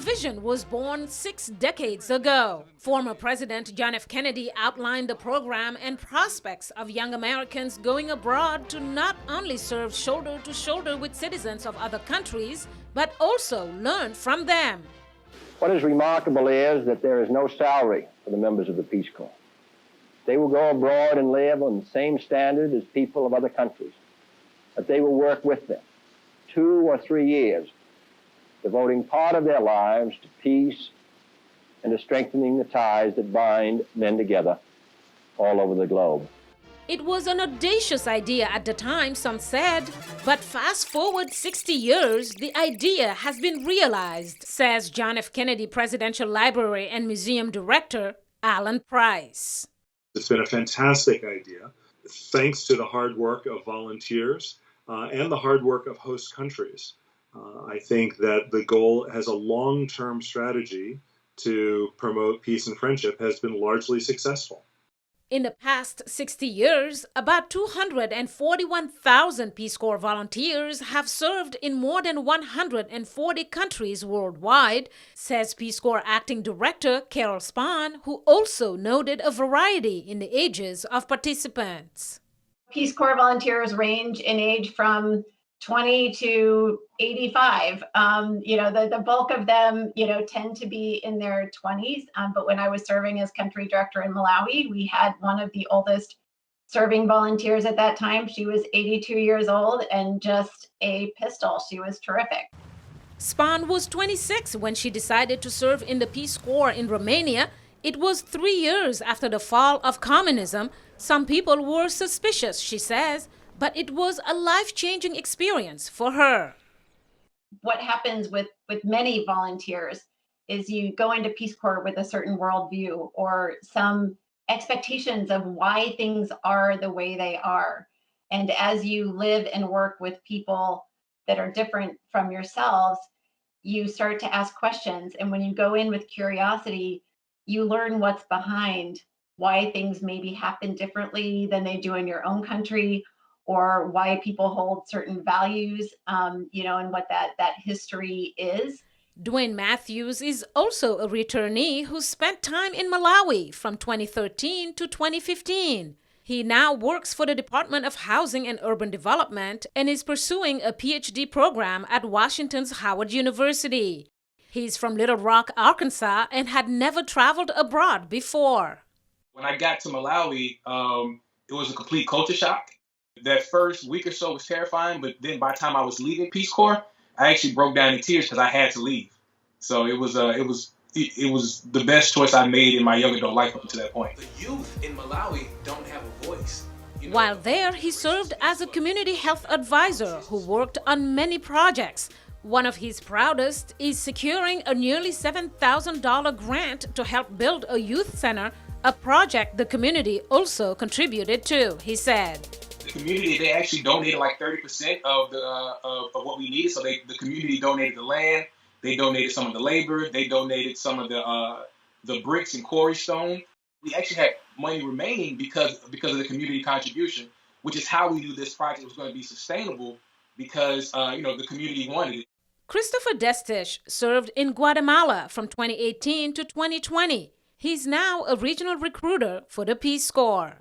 vision was born 6 decades ago. Former President John F. Kennedy outlined the program and prospects of young Americans going abroad to not only serve shoulder to shoulder with citizens of other countries, but also learn from them. What is remarkable is that there is no salary for the members of the Peace Corps. They will go abroad and live on the same standard as people of other countries, but they will work with them 2 or 3 years, devoting part of their lives to peace and to strengthening the ties that bind men together all over the globe. It was an audacious idea at the time, some said, but fast forward 60 years, the idea has been realized, says John F. Kennedy Presidential Library and Museum Director Alan Price. It's been a fantastic idea, thanks to the hard work of volunteers and the hard work of host countries. I think that the goal as a long-term strategy to promote peace and friendship has been largely successful. In the past 60 years, about 241,000 Peace Corps volunteers have served in more than 140 countries worldwide, says Peace Corps Acting Director Carol Spahn, who also noted a variety in the ages of participants. Peace Corps volunteers range in age from 20 to 85. The bulk of them, tend to be in their 20s. But when I was serving as country director in Malawi, we had one of the oldest serving volunteers at that time. She was 82 years old and just a pistol. She was terrific. Spahn was 26 when she decided to serve in the Peace Corps in Romania. It was 3 years after the fall of communism. Some people were suspicious, she says, but it was a life-changing experience for her. What happens with many volunteers is you go into Peace Corps with a certain worldview or some expectations of why things are the way they are. And as you live and work with people that are different from yourselves, you start to ask questions. And when you go in with curiosity, you learn what's behind why things maybe happen differently than they do in your own country, or why people hold certain values, and what that history is. Dwayne Matthews is also a returnee who spent time in Malawi from 2013 to 2015. He now works for the Department of Housing and Urban Development and is pursuing a PhD program at Washington's Howard University. He's from Little Rock, Arkansas, and had never traveled abroad before. When I got to Malawi, it was a complete culture shock. That first week or so was terrifying, but then by the time I was leaving Peace Corps, I actually broke down in tears because I had to leave. So it was the best choice I made in my young adult life up to that point. The youth in Malawi don't have a voice. While there, he served as a community health advisor who worked on many projects. One of his proudest is securing a nearly $7,000 grant to help build a youth center, a project the community also contributed to, he said. The community, they actually donated like 30% of what we needed. So the community donated the land, they donated some of the labor, they donated some of the bricks and quarry stone. We actually had money remaining because of the community contribution, which is how we knew this project was going to be sustainable because the community wanted it. Christopher Destiche served in Guatemala from 2018 to 2020. He's now a regional recruiter for the Peace Corps.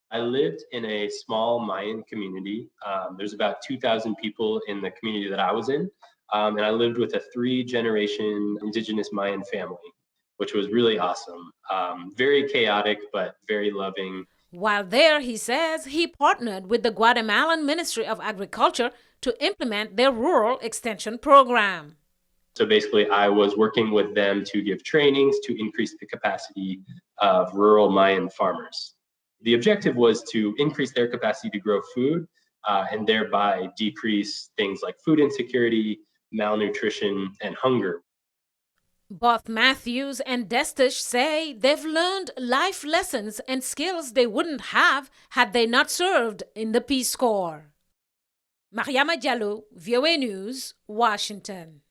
I lived in a small Mayan community. There's about 2,000 people in the community that I was in. And I lived with a 3-generation indigenous Mayan family, which was really awesome. Very chaotic, but very loving. While there, he says, he partnered with the Guatemalan Ministry of Agriculture to implement their rural extension program. So basically, I was working with them to give trainings to increase the capacity of rural Mayan farmers. The objective was to increase their capacity to grow food and thereby decrease things like food insecurity, malnutrition, and hunger. Both Matthews and Destiche say they've learned life lessons and skills they wouldn't have had they not served in the Peace Corps. Mariama Diallo, VOA News, Washington.